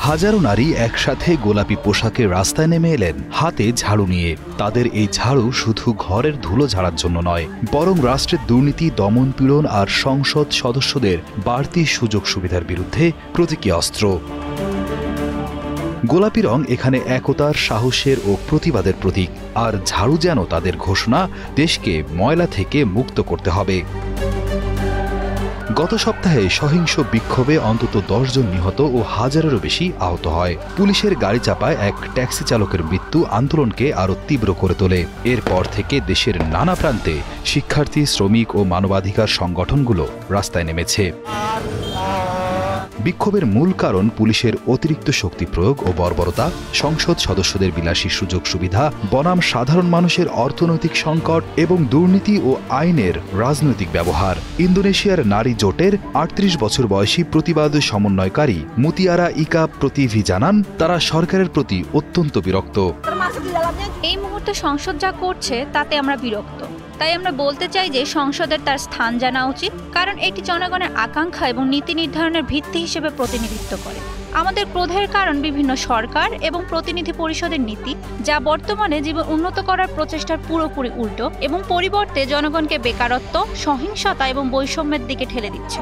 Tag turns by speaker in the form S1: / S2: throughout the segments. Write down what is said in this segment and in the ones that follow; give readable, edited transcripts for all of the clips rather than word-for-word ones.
S1: হাজারো নারী একসাথে গোলাপি পোশাকে রাস্তায় নেমে এলেন হাতে ঝাড়ু নিয়ে। তাদের এই ঝাড়ু শুধু ঘরের ধুলো ঝাড়ার জন্য নয়, বরং রাষ্ট্রের দুর্নীতি, দমন-পীড়ন আর সংসদ সদস্যদের বাড়তি সুযোগ সুবিধার বিরুদ্ধে প্রতীকী অস্ত্র। গোলাপি রং এখানে একতার, সাহসের ও প্রতিবাদের প্রতীক। আর ঝাড়ু যেন তাদের ঘোষণা, দেশকে ময়লা থেকে মুক্ত করতে হবে। গত সপ্তাহে সহিংস বিক্ষোভে অন্তত 10 জন নিহত ও হাজারেরও বেশি আহত হয়। পুলিশের গাড়ি চাপায় এক ট্যাক্সি চালকের মৃত্যু আন্দোলনকে আরও তীব্র করে তোলে। এরপর থেকে দেশের নানা প্রান্তে শিক্ষার্থী, শ্রমিক ও মানবাধিকার সংগঠনগুলো রাস্তায় নেমেছে। বিক্ষোভের মূল কারণ পুলিশের অতিরিক্ত শক্তি প্রয়োগ ও বর্বরতা, সংসদ সদস্যদের বিলাসী সুযোগ সুবিধা বনাম সাধারণ মানুষের অর্থনৈতিক সংকট এবং দুর্নীতি ও আইনের রাজনৈতিক ব্যবহার। ইন্দোনেশিয়ার নারী জোটের 38 বছর বয়সী প্রতিবাদ সমন্বয়কারী মুতিয়ারা ইকা প্রতিভি জানান, তারা সরকারের প্রতি অত্যন্ত বিরক্ত।
S2: এই মুহূর্তে সংসদ যা করছে তাতে আমরা বিরক্ত। তাই আমরা বলতে চাই যে সংসদের তার স্থান জানা উচিত, কারণ এটি জনগণের আকাঙ্ক্ষা এবং নীতি নির্ধারণের ভিত্তি হিসেবে প্রতিনিধিত্ব করে। আমাদের ক্রোধের কারণ বিভিন্ন সরকার এবং প্রতিনিধি পরিষদের নীতি, যা বর্তমানে জীবন উন্নত করার প্রচেষ্টার পুরোপুরি উল্টো এবং পরিবর্তে জনগণকে বেকারত্ব, সহিংসতা এবং বৈষম্যের দিকে ঠেলে দিচ্ছে।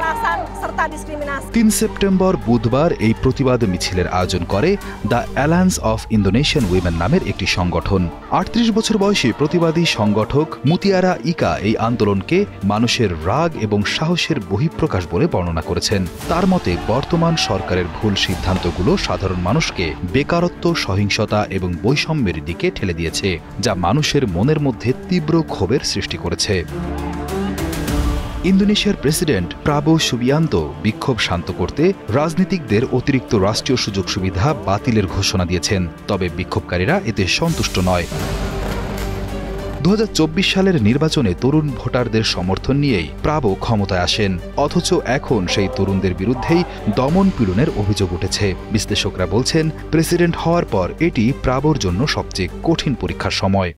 S1: 3 সেপ্টেম্বর বুধবার এই প্রতিবাদ মিছিলের আয়োজন করে the alliance of Indonesian women নামের একটি সংগঠন। 38 বছর বয়সী প্রতিবাদী সংগঠক মুতিয়ারা ইকা এই আন্দোলনকে মানুষের রাগ এবং সাহসের বহিঃপ্রকাশ বলে বর্ণনা করেছেন। তার মতে, বর্তমান সরকারের ভুল সিদ্ধান্তগুলো সাধারণ মানুষকে বেকারত্ব, সহিংসতা এবং বৈষম্যের দিকে ঠেলে দিয়েছে, যা মানুষের মনের মধ্যে তীব্র ক্ষোভের সৃষ্টি করেছে। ইন্দোনেশিয়ার প্রেসিডেন্ট প্রাবো সুবিয়ান্তো বিক্ষোভ শান্ত করতে রাজনীতিকদের অতিরিক্ত রাষ্ট্রীয় সুযোগ সুবিধা বাতিলের ঘোষণা দিয়েছেন। তবে বিক্ষোভকারীরা এতে সন্তুষ্ট নয়। 2024 সালের নির্বাচনে তরুণ ভোটারদের সমর্থন নিয়েই প্রাবো ক্ষমতায় আসেন, অথচ এখন সেই তরুণদের বিরুদ্ধেই দমন পীড়নের অভিযোগ উঠেছে। বিশ্লেষকরা বলছেন, প্রেসিডেন্ট হওয়ার পর এটি প্রাবোর জন্য সবচেয়ে কঠিন পরীক্ষার সময়।